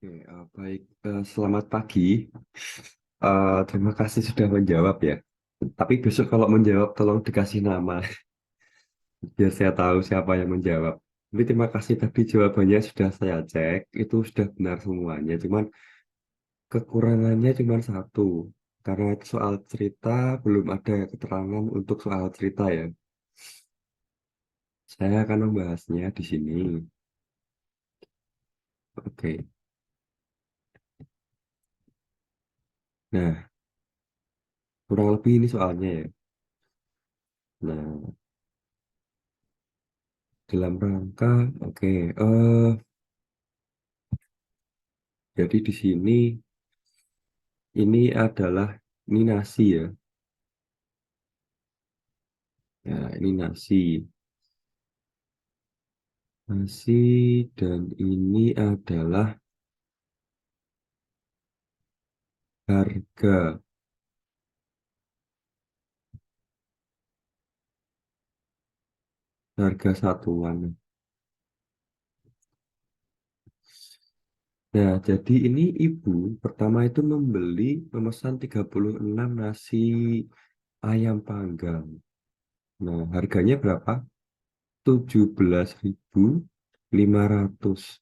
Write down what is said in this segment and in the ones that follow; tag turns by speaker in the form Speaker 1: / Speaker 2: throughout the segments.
Speaker 1: Oke, baik. Selamat pagi. Terima kasih sudah menjawab ya. Tapi besok kalau menjawab tolong dikasih nama biar saya tahu siapa yang menjawab. Tapi terima kasih tadi jawabannya sudah saya cek, itu sudah benar semuanya. Cuman kekurangannya cuma satu. Karena itu soal cerita belum ada keterangan untuk soal cerita ya. Saya akan membahasnya di sini. Oke. Nah, kurang lebih ini soalnya ya. Nah, dalam rangka, oke. Jadi di sini ini adalah ini nasi ya. Ya, ini nasi. Nasi dan ini adalah harga. Harga satuan. Nah, jadi ini ibu pertama itu memesan 36 nasi ayam panggang. Nah, harganya berapa? 17.500.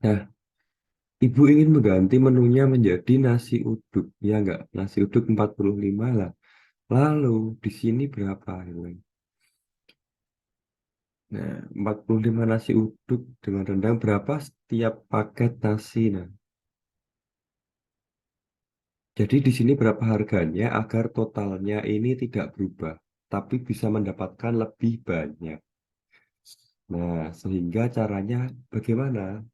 Speaker 1: Nah, ibu ingin mengganti menunya menjadi nasi uduk. Ya enggak? Nasi uduk 45 lah. Lalu di sini berapa? Nah, 45 nasi uduk dengan rendang berapa setiap paket nasi? Nah, jadi di sini berapa harganya agar totalnya ini tidak berubah, tapi bisa mendapatkan lebih banyak. Nah, sehingga caranya bagaimana?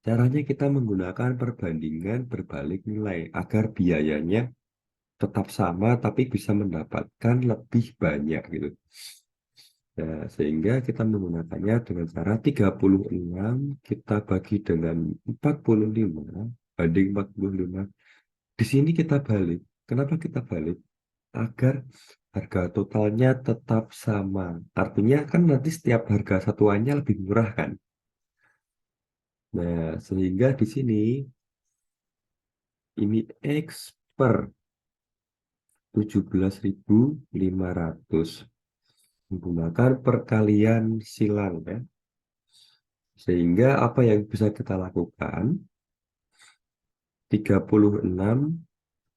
Speaker 1: Caranya kita menggunakan perbandingan berbalik nilai agar biayanya tetap sama tapi bisa mendapatkan lebih banyak gitu. Nah, sehingga kita menggunakannya dengan cara 36 kita bagi dengan 45 banding 45. Di sini kita balik. Kenapa kita balik? Agar harga totalnya tetap sama. Artinya kan nanti setiap harga satuannya lebih murah kan? Nah, sehingga di sini ini X per 17.500 menggunakan perkalian silang ya. Sehingga apa yang bisa kita lakukan? 36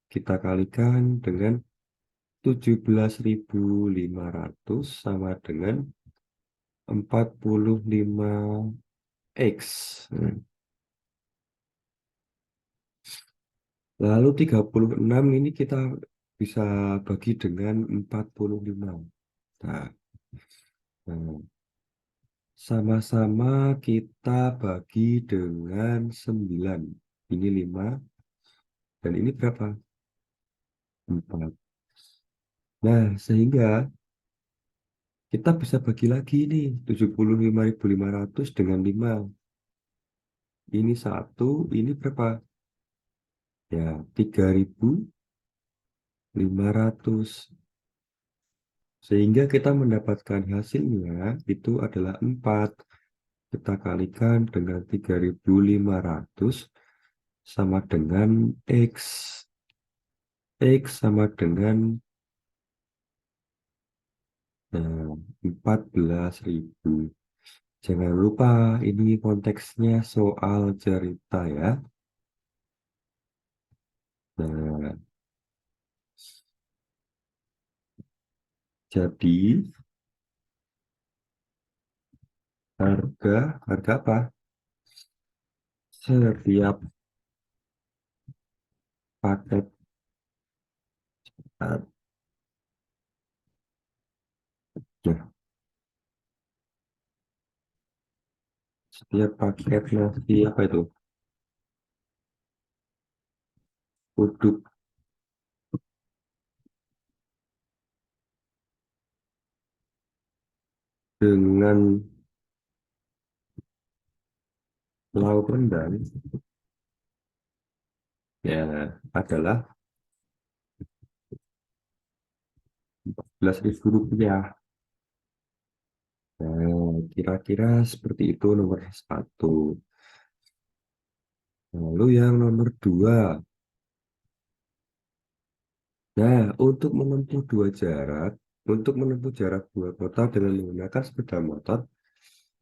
Speaker 1: kita kalikan dengan 17.500 sama dengan 45x. Nah, lalu 36 ini kita bisa bagi dengan 45. Nah, nah, sama-sama kita bagi dengan 9. Ini 5 dan ini berapa? 4. Nah, sehingga kita bisa bagi lagi nih 75.500 dengan 5. Ini satu, ini berapa? Ya, 3.500. Sehingga kita mendapatkan hasilnya itu adalah 4. Kita kalikan dengan 3.500 sama dengan X. X sama dengan 14.000. Jangan lupa ini konteksnya soal cerita ya. Nah, jadi harga apa? Setiap paket nah, setiap paket nasi apa itu? Uduk dengan lauk rendang ya adalah 14.000 rupiah. Nah, kira-kira seperti itu nomor satu. Lalu yang nomor dua. Nah, untuk menempuh jarak dua kota dengan menggunakan sepeda motor,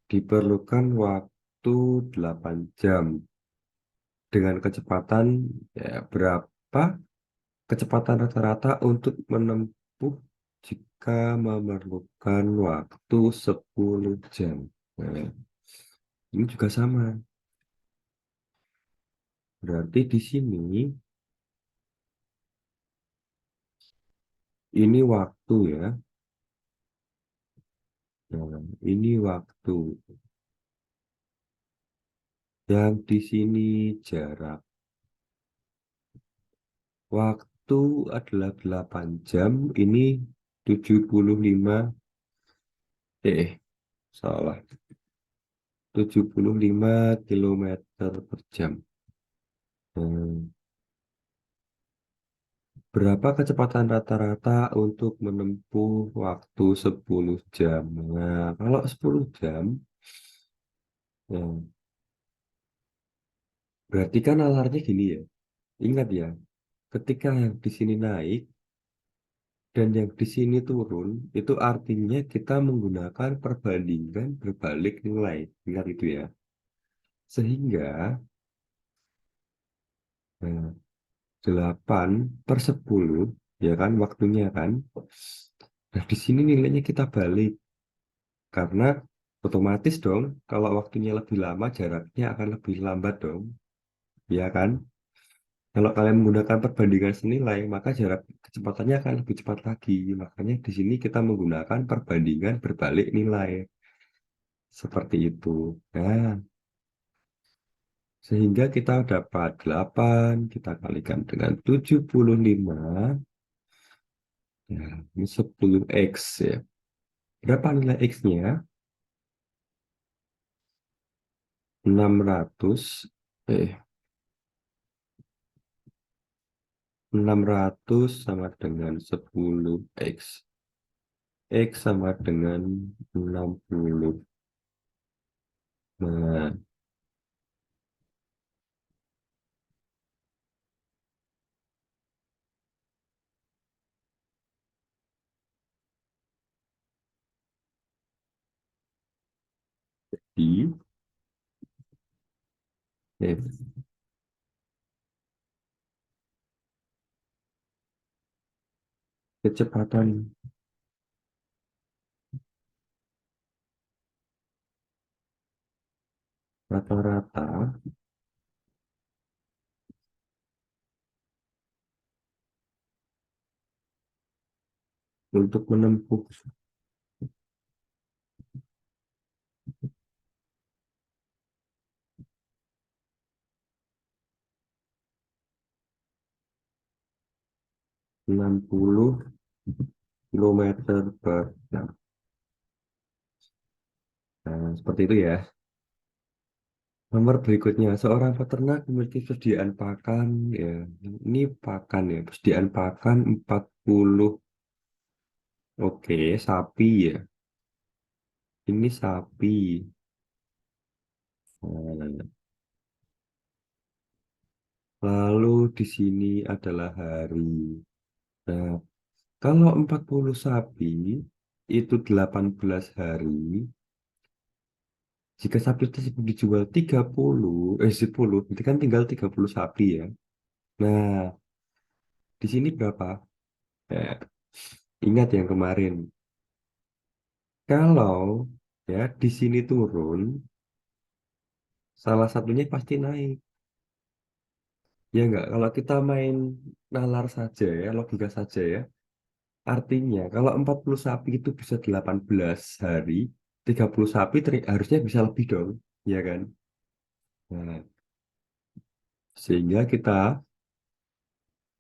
Speaker 1: diperlukan waktu 8 jam dengan kecepatan berapa kecepatan rata-rata untuk menempuh jika memerlukan waktu 10 jam. Nah, ini juga sama. Berarti di sini ini waktu ya. Nah, ini waktu. Yang di sini jarak. Waktu adalah 8 jam. Ini 75, salah. 75 kilometer per jam. Hmm. Berapa kecepatan rata-rata untuk menempuh waktu 10 jam? Nah, kalau 10 jam, ya, berarti kan nalarnya gini ya. Ingat ya, ketika yang di sini naik dan yang di sini turun, itu artinya kita menggunakan perbandingan berbalik nilai. Ingat itu ya. Sehingga nah, 8/10, ya kan, waktunya kan. Nah, di sini nilainya kita balik. Karena otomatis dong, kalau waktunya lebih lama, jaraknya akan lebih lambat dong. Ya kan? Kalau kalian menggunakan perbandingan senilai, maka jarak kecepatannya akan lebih cepat lagi. Makanya di sini kita menggunakan perbandingan berbalik nilai. Seperti itu. Nah, sehingga kita dapat 8, kita kalikan dengan 75. Ya, ini 10x ya. Berapa nilai x-nya? 600, eh, 600 sama dengan 10x. X sama dengan 60. Nah, di eh, kecepatan rata-rata untuk menempuh 60 kilometer per jam. Nah, seperti itu ya. Nomor berikutnya, seorang peternak memiliki persediaan pakan, ya, ini pakan ya, persediaan pakan 40, oke, sapi ya, ini sapi. Nah, lalu di sini adalah hari. Nah, kalau 40 sapi, itu 18 hari. Jika sapi tersebut dijual 10, berarti kan tinggal 30 sapi ya. Nah, di sini berapa? Eh, ingat yang kemarin. Kalau ya di sini turun, salah satunya pasti naik. Ya enggak, kalau kita main nalar saja ya, logika saja ya. Artinya kalau 40 sapi itu bisa 18 hari, 30 sapi harusnya bisa lebih dong, ya kan? Nah, sehingga kita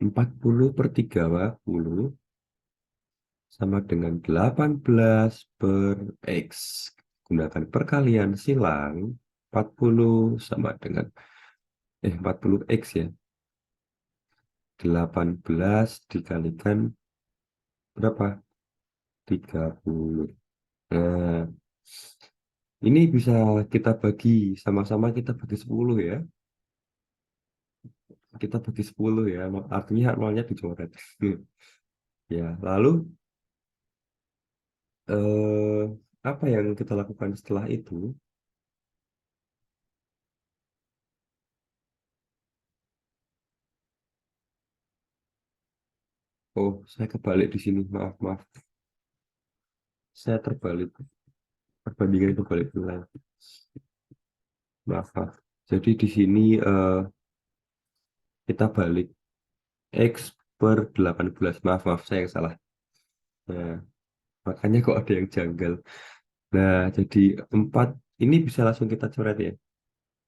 Speaker 1: 40/30 sama dengan 18 per X. Gunakan perkalian silang, 40 sama dengan 40 X ya. 18 dikalikan berapa? 30. Nah, ini bisa kita bagi, sama-sama kita bagi 10 ya. kita bagi 10 ya, artinya nolnya dicoret. Ya, lalu eh, apa yang kita lakukan setelah itu? Oh, saya kebalik di sini. Maaf, maaf. Saya terbalik. Perbandingan kebalik nilai. Maaf, maaf. Jadi di sini kita balik X per 18. Maaf, maaf. Saya yang salah. Nah, makanya kok ada yang janggal. Nah, jadi 4 ini bisa langsung kita coret ya.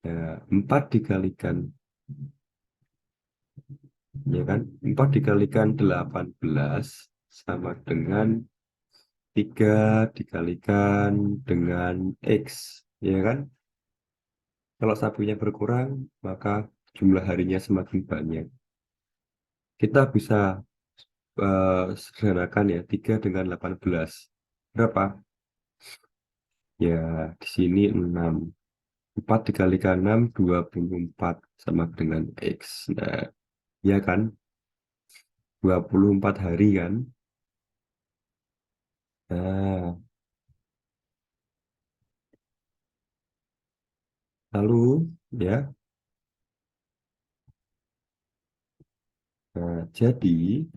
Speaker 1: Nah, 4 dikalikan, ya kan? 4 dikalikan 18 sama dengan 3 dikalikan dengan X, ya kan? Kalau sabunya berkurang, maka jumlah harinya semakin banyak. Kita bisa sederhanakan ya, 3 dengan 18. Berapa? Ya, di sini 6. 4 dikalikan 6, 24 sama dengan X. Nah, ya kan? 24 hari kan? Nah, lalu ya, nah, jadi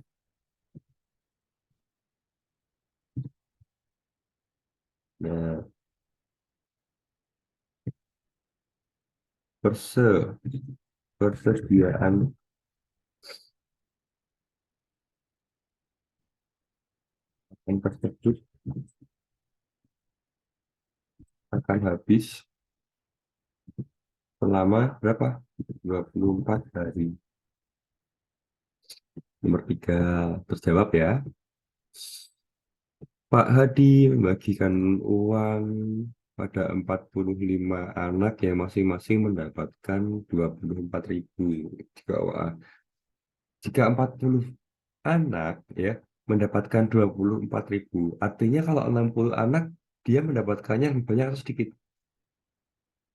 Speaker 1: nah, persediaan yang tersebut akan habis selama berapa? 24 hari. Nomor 3 terjawab ya. Pak Hadi membagikan uang pada 45 anak yang masing-masing mendapatkan 24.000. Jika, jika 40 anak ya mendapatkan 24.000, artinya kalau 60 anak dia mendapatkannya lebih banyak atau sedikit?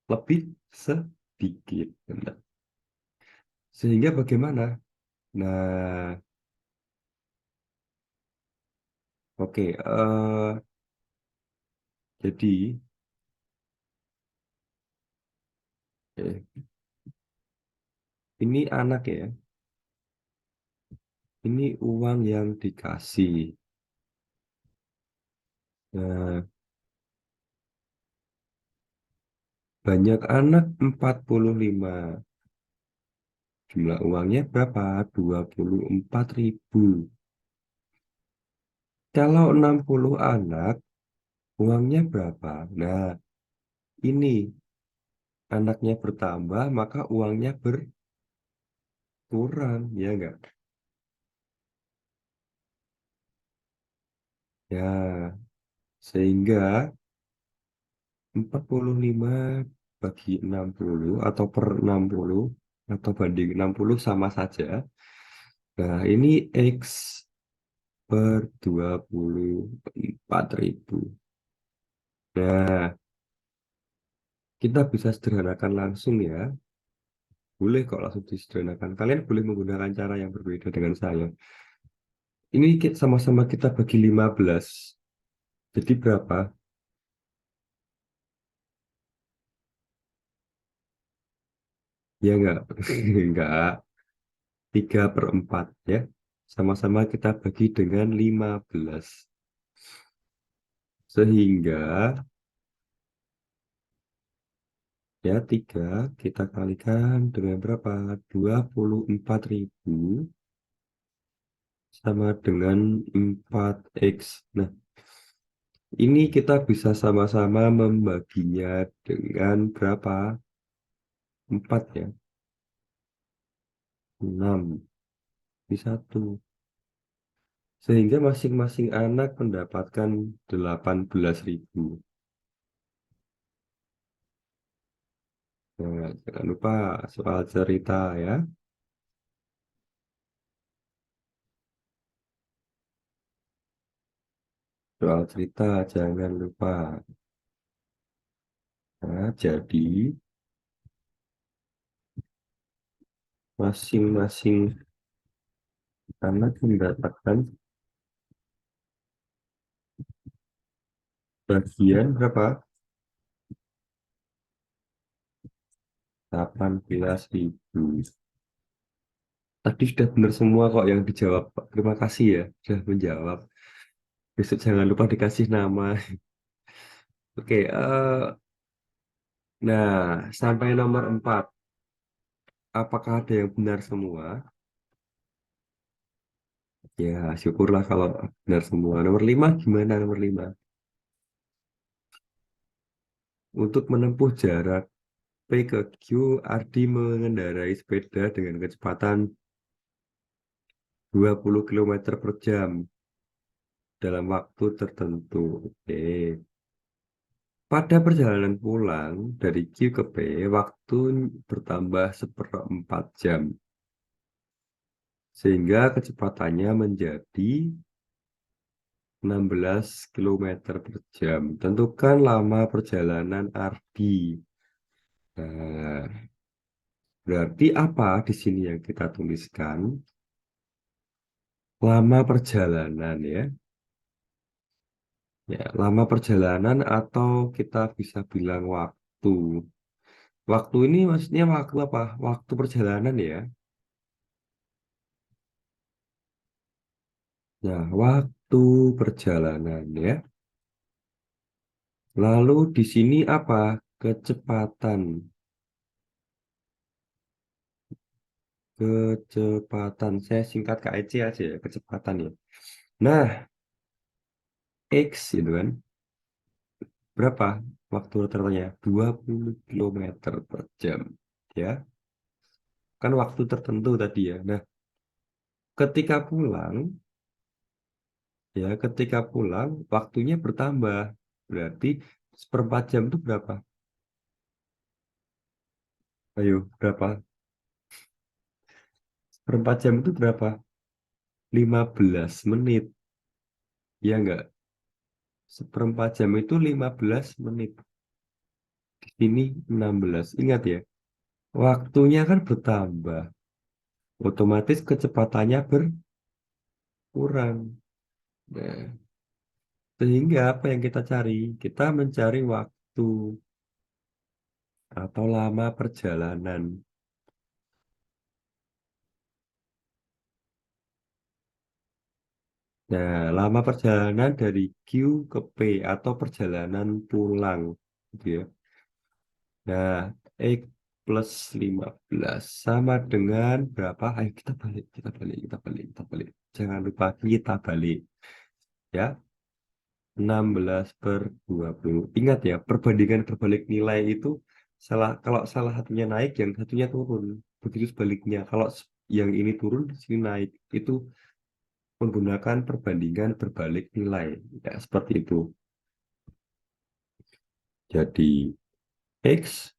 Speaker 1: Lebih sedikit. Benar. Sehingga bagaimana? Nah, oke. Jadi eh, ini anak ya. Ini uang yang dikasih. Nah, banyak anak 45. Jumlah uangnya berapa? 24.000. Kalau 60 anak, uangnya berapa? Nah, ini anaknya bertambah, maka uangnya berkurang, ya enggak? Ya, sehingga 45 bagi 60 atau per 60 atau banding 60 sama saja. Nah, ini X per 24.000. Nah, kita bisa sederhanakan langsung ya. Boleh kok langsung disederhanakan. Kalian boleh menggunakan cara yang berbeda dengan saya. Ini sama-sama kita bagi 15. Jadi berapa? Ya enggak? Enggak. 3/4 ya. Sama-sama kita bagi dengan 15. Sehingga ya 3 kita kalikan dengan berapa? 24.000 sama dengan 4X. Nah, ini kita bisa sama-sama membaginya dengan berapa? 4 ya. 6 di satu. Sehingga masing-masing anak mendapatkan 18.000. Nah, jangan lupa soal cerita ya. Soal cerita jangan lupa. Nah, jadi Masing-masing anak mendapatkan bagian berapa? 18.000. Tadi sudah benar semua kok yang dijawab, Pak. Terima kasih ya, sudah menjawab. Besok jangan lupa dikasih nama. Oke, nah sampai nomor 4. Apakah ada yang benar semua? Ya, syukurlah kalau benar semua. Nomor 5 gimana nomor 5? Untuk menempuh jarak P ke Q, Ardi mengendarai sepeda dengan kecepatan 20 kilometer per jam dalam waktu tertentu. Oke. Pada perjalanan pulang dari Q ke P, waktu bertambah seperempat jam, sehingga kecepatannya menjadi 16 kilometer per jam. Tentukan lama perjalanan Ardi. Nah, berarti apa di sini yang kita tuliskan? Lama perjalanan ya. Ya, lama perjalanan atau kita bisa bilang waktu. Waktu ini maksudnya waktu apa? Waktu perjalanan ya. Nah, waktu perjalanan ya. Lalu di sini apa? Kecepatan. Kecepatan. Saya singkat KEC aja ya, kecepatan ya. Nah, X itu kan. Berapa waktu rata-ratanya? 20 kilometer per jam. Ya, kan waktu tertentu tadi ya. Nah, ketika pulang, ketika pulang, waktunya bertambah. Berarti seperempat jam itu berapa? Ayo, berapa? Seperempat jam itu berapa? 15 menit. Ya enggak? Seperempat jam itu 15 menit. Di sini 16. Ingat ya, waktunya kan bertambah. Otomatis kecepatannya berkurang. Nah, sehingga apa yang kita cari? Kita mencari waktu atau lama perjalanan. Nah, lama perjalanan dari Q ke P atau perjalanan pulang. Gitu ya. Nah, X plus 15 sama dengan berapa? Ayo kita balik, kita balik, kita balik, kita balik. Jangan lupa kita balik. Ya, 16 per 20. Ingat ya, perbandingan berbalik nilai itu kalau salah satunya naik, yang satunya turun. Begitu sebaliknya. Kalau yang ini turun, sini naik. Itu menggunakan perbandingan berbalik nilai. Ya, seperti itu. Jadi, X,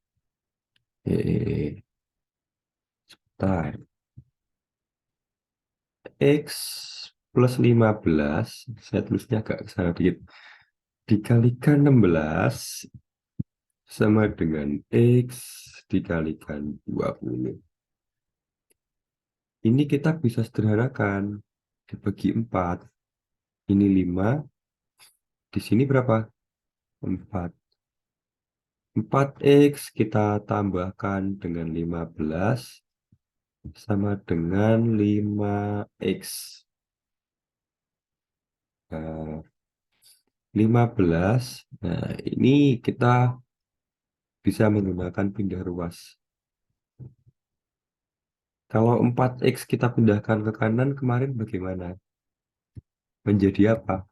Speaker 1: bentar. X plus 15, saya tulisnya agak kesana dikit, dikalikan 16 sama dengan X dikalikan 20. Ini kita bisa sederhanakan. Dibagi 4. Ini 5. Di sini berapa? 4. 4X kita tambahkan dengan 15 sama dengan 5X. Nah, 15. Nah, ini kita bisa menggunakan pindah ruas. Kalau 4X kita pindahkan ke kanan kemarin bagaimana? Menjadi apa?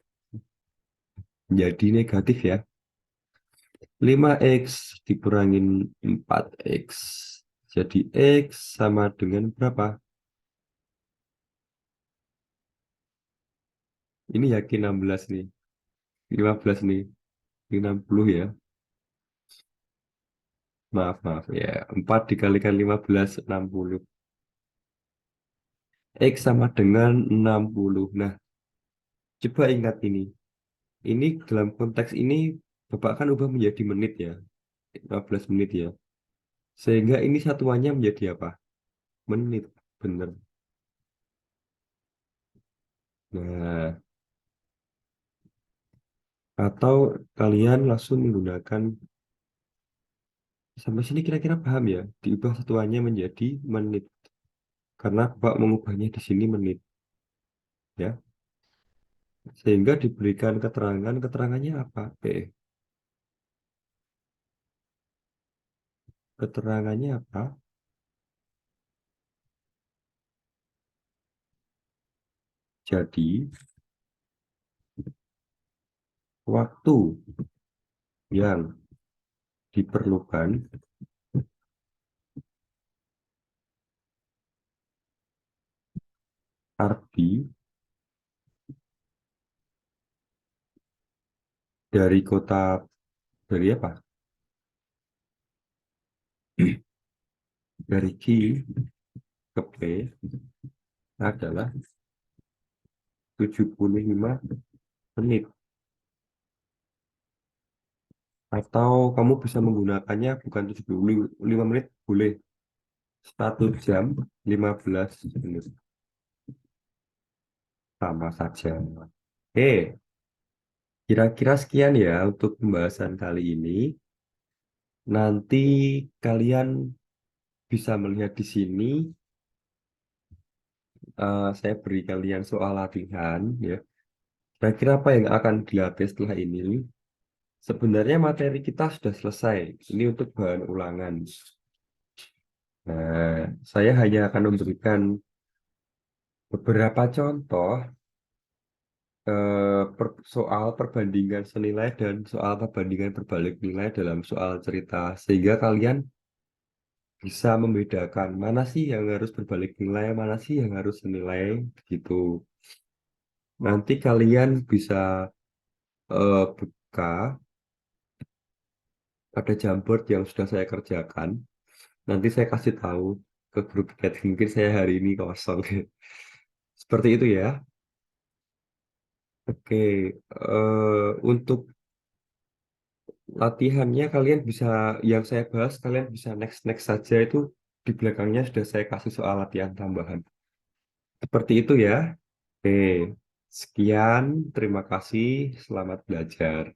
Speaker 1: Menjadi negatif ya. 5X dikurangin 4X. Jadi X sama dengan berapa? Ini yakin 16 nih. 15 nih. Ini 60 ya. Maaf, maaf ya. 4 dikalikan 15, 60. X sama dengan 60. Nah, coba ingat ini. Ini dalam konteks ini, Bapak kan ubah menjadi menit ya. 15 menit ya. Sehingga ini satuannya menjadi apa? menit. Bener. Nah, atau kalian langsung menggunakan sampai sini kira-kira paham ya? Diubah satuannya menjadi menit. Karena Bapak mengubahnya di sini menit, ya. Sehingga diberikan keterangan, keterangannya apa? Keterangannya apa? Jadi, waktu yang diperlukan Ardi dari kota, dari apa? Dari Q ke P adalah 75 menit. Atau kamu bisa menggunakannya bukan 75 menit, boleh 1 jam 15 menit. Sama saja. Kira-kira sekian ya untuk pembahasan kali ini. Nanti kalian bisa melihat di sini, saya beri kalian soal latihan ya. Kira-kira apa yang akan dilatih setelah ini? Sebenarnya materi kita sudah selesai. Ini untuk bahan ulangan. Nah, saya hanya akan memberikan beberapa contoh soal perbandingan senilai dan soal perbandingan berbalik nilai dalam soal cerita. Sehingga kalian bisa membedakan mana sih yang harus berbalik nilai, mana sih yang harus senilai, gitu. Nanti kalian bisa buka pada Jamboard yang sudah saya kerjakan. Nanti saya kasih tahu ke grup chat. Mungkin saya hari ini kosong. Seperti itu ya. Oke, untuk latihannya kalian bisa, yang saya bahas kalian bisa next-next saja, itu di belakangnya sudah saya kasih soal latihan tambahan. Seperti itu ya. Oke, sekian, terima kasih, selamat belajar.